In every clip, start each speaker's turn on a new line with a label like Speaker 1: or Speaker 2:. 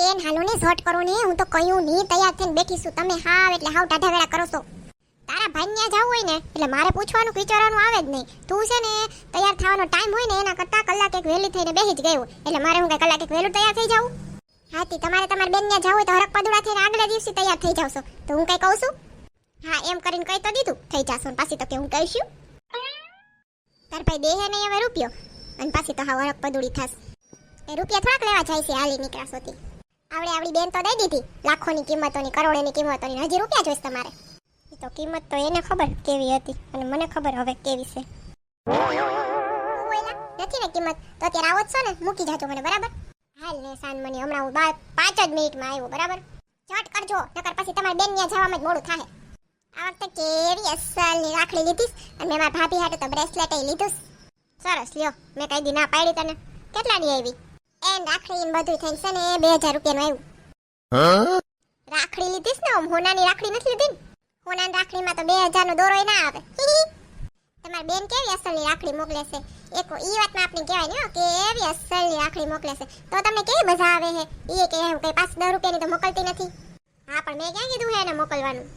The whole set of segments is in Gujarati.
Speaker 1: એન હાલો ને શોર્ટ કરો ને, હું તો કયું નહીં તૈયાર થઈને બેઠી છું, તમે હાવ એટલે હાવ ટાઢા વેળા કરો છો. તારા ભાઈ ન્યા જાવું હોય ને એટલે મારે પૂછવાનું વિચારવાનું આવે જ નહીં. તું છે ને તૈયાર થવાનો ટાઈમ હોય ને એના કરતા કલાક એક વહેલી થઈને બેસી જ ગઈ હોય, એટલે મારે હું કઈ કલાક એક વહેલું તૈયાર થઈ જાવું? હાથી તમારે તમારી બેન ન્યા જાવું હોય તો હરક પદુડા થઈને આગલા દિવસે તૈયાર થઈ જાવશો, તો હું કઈ કહું છું? હા એમ કરીને કઈ તો દીધું થઈ જાશો, પાછી તો કે હું કહીશું તાર ભાઈ દેહે નહીં હવે રૂપિયો, અને પાછી તો હા હરક પદુડી થાસ. એ રૂપિયા થોડાક લેવા જાય છે હાલી નીકળાશોથી. આવડી બેન તો દઈ દીધી લાખોની કિંમતોની, કરોડોની કિંમતોની, હજી રૂપિયા જોઈશ તમારે? એ તો કિંમત તો એને ખબર કેવી હતી અને મને ખબર હવે કેવી છે. નથી ને કિંમત તો અત્યારે આવો જ છો ને, મૂકી જાજો મને બરાબર. હાલ ને સાન મને હમણાં હું 5 જ મિનિટમાં આવ્યો બરાબર. ઝટ કરજો નકર પછી તમારી બેન ત્યાં જવામાં જ મોડું થાય. આ વખતે કેવી અસલની રાખડી લીધીશ અને મેં મારા ભાભી હાટે તો બ્રેસલેટ લીધું. સરસ લ્યો, મેં કઈ દી ના પાડી તને. કેટલાની આવી? એન રાખડી ને બધું થઈને છે ને 2000 રૂપિયાનું આવ્યું. રાખડી લીધીશ ને, હોનાની રાખડી નથી લીધી ને. હોનાની રાખડીમાં તો 2000 નો દોરોય ના આવે. તમારી બેન કેવી અસલની રાખડી મોકલે છે, એક ઈ વાતમાં આપણે કહેવાય ને કે એવી અસલની રાખડી મોકલે છે તો તમને કેવી મજા આવે છે. ઈ કે હું કઈ 5-10 રૂપિયાની તો મોકલતી નથી. હા પણ મેં ક્યાં કીધું હે એને મોકલવાનું?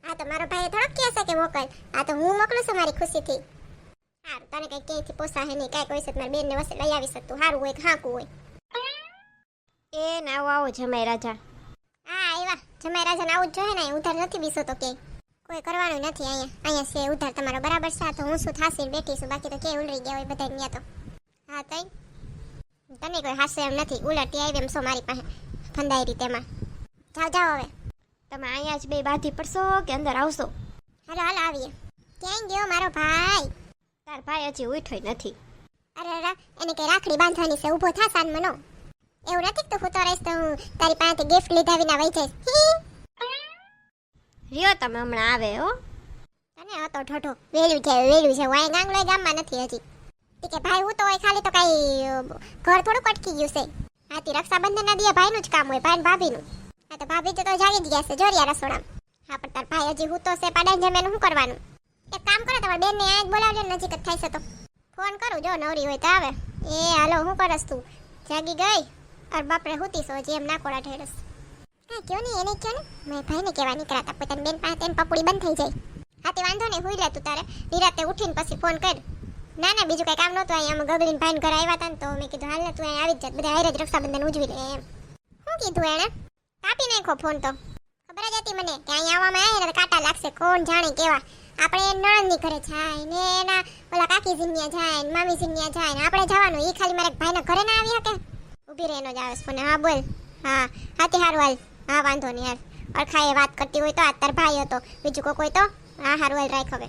Speaker 1: હા તો મારો ભાઈ થોડોક કહે છે કે મોકલ, આ તો હું મોકલું છું મારી ખુશીથી. સારું, તને કઈ ક્યાંયથી પોસાય નહીં, કાંઈક હોય છે મારી બેનને વસે લઈ આવી શકતું, સારું હોય કે હાંકું હોય. એ ના આવો જમાઈ રાજા. હા આવ્યા જમાઈ રાજાને આવું જ જોઈએ ને, ઉધાર નથી બીસો તો ક્યાંય કોઈ કરવાનું નથી. અહીંયા છે ઉધાર તમારો બરાબર છે. તો હું શું થાશે બેઠી છું, બાકી તો ક્યાંય ઉલરી ગયા હોય બધા ત્યાં તો. હા તઈ તને કોઈ હાસે એમ નથી, ઉલટી આવી એમ છો મારી પાસે ફંદાઈ રીતે એમાં. જાઓ હવે તમે અહીંયા જ બે બાંધી પડશો કે અંદર આવશો? હાલો આવીએ. ક્યાંય ગયો મારો ભાઈ? તાર ભાઈ હજી ઉઠ્યો નથી. અરે એને કઈ રાખડી બાંધવાની છે, ઊભો થા સાન મનો. એવું નથી તો હું તો રહીશ તો હું તારી પાસેથી ગિફ્ટ લીધા વિના વહી જઈશ. રિયો તમે હમણાં આવે હો. તને હતો ઠોઠો વેલ્યુ છે વાય ગાંગલો ગામમાં નથી હજી. કે ભાઈ હું તો હોય ખાલી તો કઈ ઘર થોડું અટકી ગયું છે. આથી રક્ષાબંધન ના દિયા ભાઈનું જ કામ હોય, ભાઈ ભાભીનું. હા તો ભાભી તો જાગી જ ગયા છે જોરિયા રસોડામાં. હા પણ તાર ભાઈ હજી હું તો છે પાડા જમેનું શું કરવાનું? એક કામ કરો તમારી બેન ને આજ બોલાવજો, નજીક જ થાય છે તો ફોન કરું, જો નવરી હોય તો આવે. એ હાલો શું કરસ તું? જાગી ગઈ? અરે બાપરે હુતી સો જેમ ના કોડા ઠેરસ. હા કયો ને એને કયો ને, મેં ભાઈને કહેવા નીકળ્યા પોતાની બેન પાસે તેની પપુડી બંધ થઈ જાય. હા તે વાંધો નહીં, હુઈ લે તું તારે નિરાતે ઉઠીને પછી ફોન કર. ના બીજું કઈ કામ નહોતું, અહીંયા અમે ગગડીને ભાઈને ઘરે આવ્યા હતા ને તો મેં કીધું હાલ ને તું અહીંયા આવી જ જાત, બધા હારે જ રક્ષાબંધન ઉજવી લે એમ. શું કીધું એને? કાપી નાખો ફોન તો. ખબર જ હતી મને કે અહીંયા આવવામાં આવે ને કાંટા લાગશે, કોણ જાણે કેવા. આપણે નણંદની ઘરે જાય ને એના ઓલા કાકી જીન્યા જાય ને મામી જીન્યા જાય ને આપણે જવાનું. એ ખાલી મારા ભાઈના ઘરે ના આવી શકે? ઊભી રહે એનો જ આવે ફોન. હા બોલ. હા હાથી હારું હાલ. હા વાંધો નહીં યાર, અરખાએ વાત કરતી હોય તો આ તાર ભાઈ હતો, બીજું કોઈ તો હા હારું હાલ રાખ. હવે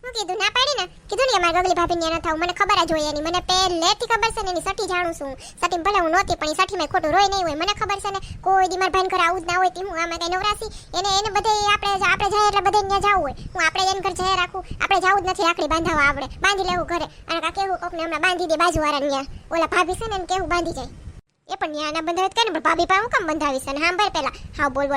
Speaker 1: હું કીધું ના પાડી ને, કીધું ને અમારી ગગલી ભાભી ને ન થાવ, મને ખબર જ હોય એની, મને પહેલેથી ખબર છે ને એની સઠી જાણું છું. સઠી ભલે હું નહોતી પણ એ સઠીમાં ખોટું રોય નહીં હોય, મને ખબર છે ને. કોઈ દી મારા ભાઈને ઘરે આવું જ ના હોય, હું આમાં કઈ નવરાશી એને બધે આપણે જાય એટલે બધે ત્યાં જવું હોય. હું આપણે એને ઘર જઈ રાખું, આપણે જવું જ નથી રાખડી બાંધાવા, આપણે બાંધી લેવું ઘરે. અને કા કેવું કોકને હમણાં બાંધી દે બાજુવાળા ત્યાં ઓલા ભાભી છે ને એને કેવું બાંધી જાય. એ પણ ત્યાં ના બંધાવે કે ને, પણ ભાભી પાસે હું કામ બંધાવીશ? અને સાંભળ પેલા હા બોલ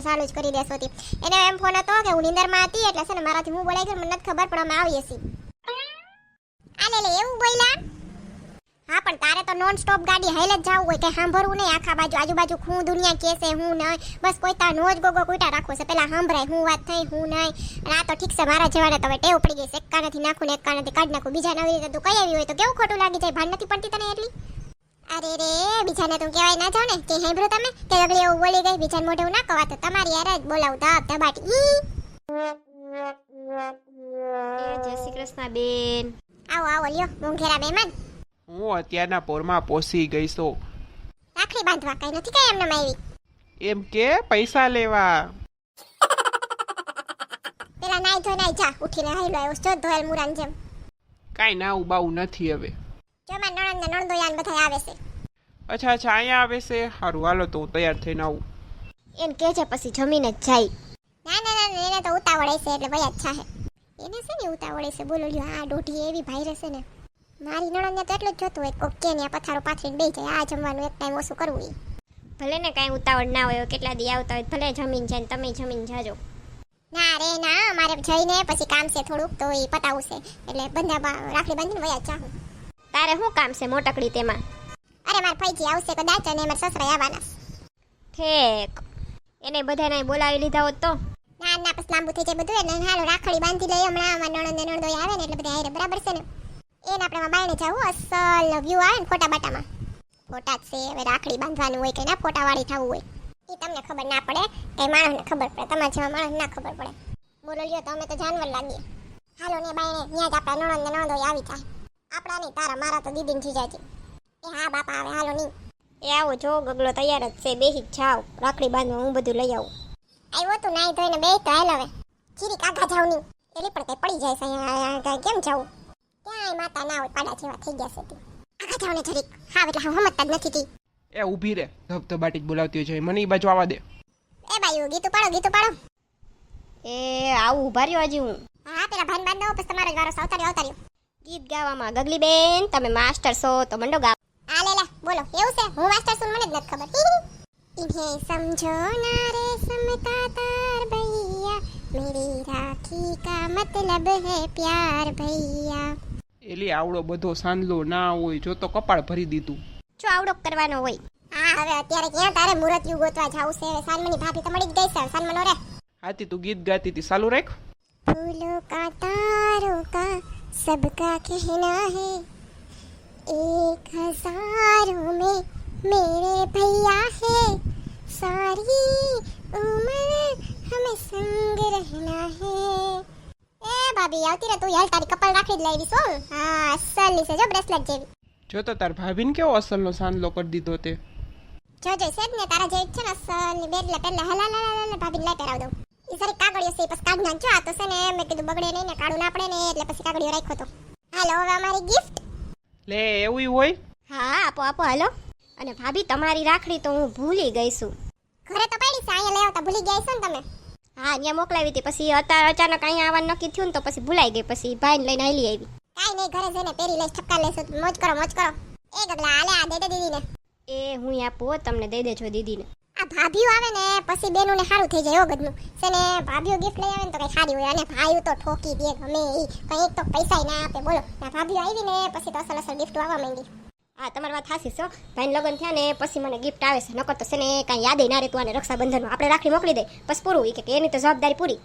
Speaker 1: ચાલુ જ કરી દેશો હતી. એને એમ ફોન હતો કે હું નિંદરમાં હતી એટલે છે ને મારાથી હું બોલાઈ ગયો, મને નથી ખબર પણ અમે આવીએ છીએ. આ લે એવું બોલ્યા? હા પણ તારે તો નોન સ્ટોપ ગાડી હાઈલ જ જવું હોય, કઈ સાંભળવું નહીં. આખા આજુબાજુ હું દુનિયા કે છે હું નહીં, બસ કોઈ તાર નોજ ગોગો કુઈટા રાખવો છે, પેલા સાંભળાય હું વાત થઈ હું નહીં. અને આ તો ઠીક છે મારા જવાને તો ટેવ પડી ગઈ છે, એક કાનેથી નાખું ને એક કાનેથી કાઢી નાખું. બીજા નવી રીતે તું કઈ આવી હોય તો કેવું ખોટું લાગી જાય, ભાન નથી પડતી તને એટલી? અરે રે બીજાને તું કહેવાય ના જાવ ને કે સાંભળ્યું તમે કે ગગડી એવું બોલી ગઈ, બીજાને મોઢે ના કહવા તો તમારી યાર જ બોલાવું ધબાટી. જય શ્રી કૃષ્ણ બેન. આવો લ્યો મોંઘેરા મહેમાન.
Speaker 2: હું અત્યારના પોરમાં પોસી ગઈ છો.
Speaker 1: રાખડી બાંધવા કઈ નથી કઈ એમને આવી?
Speaker 2: એમ કે પૈસા લેવા.
Speaker 1: પેલા નાઈ ધોઈ જા ઉઠીને હાઈલો આવ્યો છો ધોયેલ મુરાન જેમ.
Speaker 2: કાઈ ના ઉબાવું નથી હવે.
Speaker 1: જમા નણંદ ને નણદોયાન બધા આવે છે.
Speaker 2: અચ્છા અહીંયા આવે છે, સારું હાલો તો હું તૈયાર થઈને આવું.
Speaker 1: એમ કે છે પછી જમીને જ જાય. ના એને તો ઉતાવળ છે એટલે ભયા જ છાહે. એને છે ને ઉતાવળ છે, બોલો લ્યો આ દોઢી એવી ભાઈ રહેશે ને. મારી નણંદને તો એટલું જ જોતું હોય કોક કે ને પથારો પાથરીને બેસી જાય, આ જમવાનું એક ટાઈમ ઓછું કરવું. ભલે ને કાંઈ ઉતાવળ ના હોય, કેટલા દી આવતા હોય ભલે જમીન જાય તમે જમીન જાજો. ના રે ના, મારે જઈને પછી કામ છે થોડુંક તો એ પતાવું છે એટલે બંધા રાખડી બાંધીને વયા ચાહું. તારે શું કામ છે મોટકડી તેમાં? અરે માર ફઈજી આવશે કદાચ અને માર સસરા આવવાના
Speaker 3: ઠેક એને બધાને બોલાવી લીધા હોત તો
Speaker 1: ના ના પછી લાંબુ થઈ જાય બધું એટલે હાલો રાખડી બાંધી લઈ હમણાં અમાર નણંદ ને નણદોઈ આવે ને એટલે બધા હારે બરાબર છે ને એને આપણે બાયણે જાવું અસલ વ્યૂ આવે ને ફોટા બાટામાં ફોટા જ છે હવે રાખડી બાંધવાનું હોય કે ના ફોટા વાળી થવું હોય એ તમને ખબર ના પડે કઈ માણસને ખબર પડે તમારા જેવા માણસ ના ખબર પડે બોલો લ્યો તો અમે તો જાનવર લાગીએ હાલો ને બાયણે ત્યાં જ આપણા નણંદ ને નણદોઈ આવી જાય આપણા નહીં તારા મારા તો દીદીને જીજાજી એ હા બાપા આવે હાલો નહીં
Speaker 3: એ આવો જો ગગલો તૈયાર જ છે બેહી જાવ રાખડી બાંધવા હું બધું લઈ આવું
Speaker 1: આવ્યો તું નાઈ ધોઈને બે તો હાલ હવે ચીરી કાકા જાવ નહીં એલી પણ કઈ પડી જાય છે અહીંયા કેમ જાવું ક્યાંય માતા ના હોય પાડા જેવા થઈ ગયા છે તે કાકા જાવ ને જરીક હા એટલે હું સમજતા જ નથી તી
Speaker 2: એ ઊભી રે ધબધબાટી જ બોલાવતી હોય છે મને એ બાજુ આવવા દે
Speaker 1: એ બાયું ગીતું પાડો
Speaker 3: એ આવું ઉભા રહ્યો હજી હું
Speaker 1: હા પેલા ભાન બાંધ દો પછી તમારો જ વારો છે. અવતાર્યો
Speaker 3: ગીત ગાવામાં ગગલી બેન તમે માસ્ટર છો તો મંડો ગાવ
Speaker 1: આ લે બોલો એવું છે હું માસ્ટર છું મને જ નથી ખબર इन्हें समझो ना रे समता तार भैया मेरी राखी का मतलब है प्यार भैया
Speaker 2: એલી આવડો બધો સાંદલો ના હોય જો તો કપાળ ભરી દીધું
Speaker 3: જો આવડો કરવાનો હોય
Speaker 1: હા હવે અત્યારે ક્યાં તારે મુહૂર્ત યુ ગોતવા જાવું છે હવે સાનમની ભાભી તો મળી જ ગઈ છે સાનમનો રે
Speaker 2: હાથી તું ગીત ગાતી હતી ચાલુ રાખ
Speaker 1: फूलों का तारों का सबका कहना है 1000 में मेरे भैया है सारी उम्र हमें संग रहना है ए ભાભી આવતી રે તું યાર તારી કપાળ રાખી જ લાવી છો હા અસલી છે જો બ્રેસલેટ જેવી
Speaker 2: જો તો તાર ભાભીને કેવો અસલનો સાંદલો કરી દીધો તે
Speaker 1: જો છે ને તારા જેવી છે ને અસલી બેરલે પહેલા હલા ભાભી લાઈ પહેરાવ દઉં ઈ સારી કાગળિયો છે પછી કાઢ નાખજો આ તો છે ને મેં કીધું બગડે નહીં ને કાળું ના પડે ને એટલે પછી કાગળિયો રાખ્યો તો હાલો હવે અમારી ગિફ્ટ
Speaker 2: લે એવું હોય
Speaker 3: હા આપો હાલો અને ભાભી તમારી રાખડી તો હું ભૂલી ગઈ છું
Speaker 1: ઘરે તો પડી છે અહીંયા લઈ આવતા ભૂલી ગયા છો ને તમે
Speaker 3: હા ત્યાં મોકલાવી હતી પછી અત્યારે અચાનક અહીંયા આવવાનું નક્કી થયું ને તો પછી ભૂલાઈ ગઈ પછી ભાઈને લઈને હાલી આવી
Speaker 1: કાઈ નહીં ઘરે જઈને પહેરી લઈશ ઠપકા લેશું મોજ કરો એ ગગલા આલે આ દે દીદીને
Speaker 3: એ હું આપું હો, તમને દઈ દેજો દીદીને
Speaker 1: આ ભાભીઓ આવે ને પછી બેનુને સારું થઈ જાય એવું ગદનું છે ને ભાભીઓ ગિફ્ટ લઈ આવે ને તો કઈ સારી હોય અને ભાઈઓ તો ઠોકી દે ગમે ઈ કઈ એક તો પૈસા ના આપે બોલો ના ભાભીઓ આવી ને પછી તો અસલ ગિફ્ટ આવવા માંડી
Speaker 3: હા તમારી વાત સાચી છે હો. ભાઈને લગ્ન થયા ને પછી મને ગિફ્ટ આવે છે નકર તો છે ને કાંઈ યાદ ના રહેતું અને રક્ષાબંધનમાં આપણે રાખડી મોકલી દે બસ પૂરું ઈ કે એની તો જવાબદારી પૂરી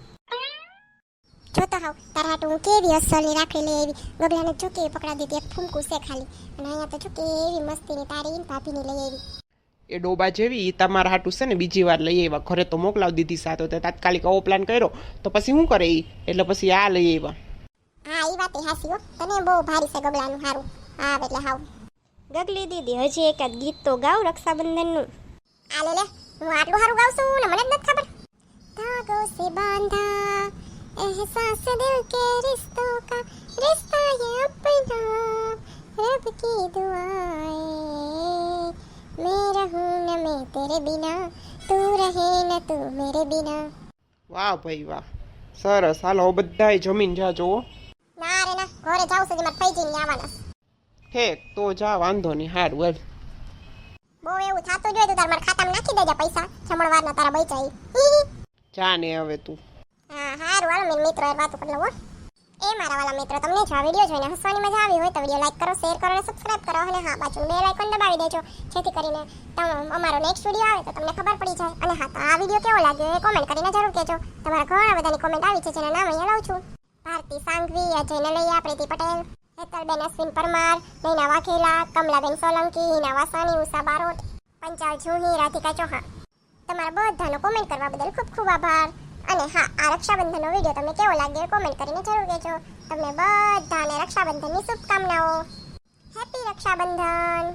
Speaker 1: જોતો હાવ તારા હાટુ હું કેવી અસલની રાખડી લઈ આવી ગગલાને જો કે પકડા દીધી એક ફૂમકું છે ખાલી અને અહીંયા તો જો કે એવી મસ્તીની તારી ભાભીની લઈ આવી
Speaker 2: એ ડોબા જેવી ઈ તમારા હાટું છે ને બીજી વાર લઈ આવ્યા ઘરે તો મોકલાવી દીધી સાથે તો તાત્કાલિક આવો પ્લાન કર્યો તો પછી શું કરે ઈ એટલે પછી આ લઈ આવ્યા
Speaker 1: હા ઈ વાત હાસી હો તને બહુ ભારી છે ગગલાનું હારું હા એટલે હાવ
Speaker 3: ગગલી દીદી હજી એકાદ ગીત તો ગાવ રક્ષાબંધનનું
Speaker 1: આ લે હું આટલું હારું ગાઉં છું ને મને જ નથી ખબર धागों से बांधा एहसास दिल के रिश्तों का रिश्ता ये अपना रब की दुआएं मैं रहूं न मैं तेरे बिना तू रहे न तू मेरे बिना
Speaker 2: વાહ ભાઈ વાહ સરસ હાલો બધાય જમીન જા જોવો
Speaker 1: ના રે ના ઘરે જાઉં સુધી મારે ફઈજીને આવવાના
Speaker 2: હે તો જા વાંધો નહીં હારું હાલ
Speaker 1: બહુ એવું થાતું જોઈએ તો તાર મારા ખાતામાં નાખી દેજે પૈસા જમણવારના તારા બચાઈ
Speaker 2: જા ને હવે તું
Speaker 1: હા હારું હાલો મેં મિત્રો યાર વાતો કરી લઉં હો એ મારા વાલા મિત્રો તમને જો આ વિડીયો જોઈને હસવાની મજા આવી હોય તો વિડીયો લાઈક કરો શેર કરો અને સબસ્ક્રાઇબ કરો અને હા બાજુનું બેલ આઇકોન દબાવી દેજો જેથી કરીને અમારો નેક્સ્ટ વિડીયો આવે તો તમને ખબર પડી જાય અને હા તો આ વિડીયો કેવો લાગ્યો એ કોમેન્ટ કરીને જરૂર કહેજો તમારા ઘણા બધાની કોમેન્ટ આવી છે જેના નામ અહીંયા લઉં છું ભારતી સાંઘવી અજય નલૈયા પ્રીતિ પટેલ હેતલબેન અશ્વિન પરમાર નૈના વાઘેલા કમલાબેન સોલંકી હિના વાસાણી ઉષા બારોટ પંચાલ જુહી રાધિકા ચૌહાણ તમારા બધાનો કોમેન્ટ કરવા બદલ ખૂબ ખૂબ આભાર અને હા આ રક્ષાબંધનનો વિડીયો તમને કેવો લાગ્યો કોમેન્ટ કરીને જરૂર કહેજો તમને બધાને રક્ષાબંધનની શુભકામનાઓ હેપી રક્ષાબંધન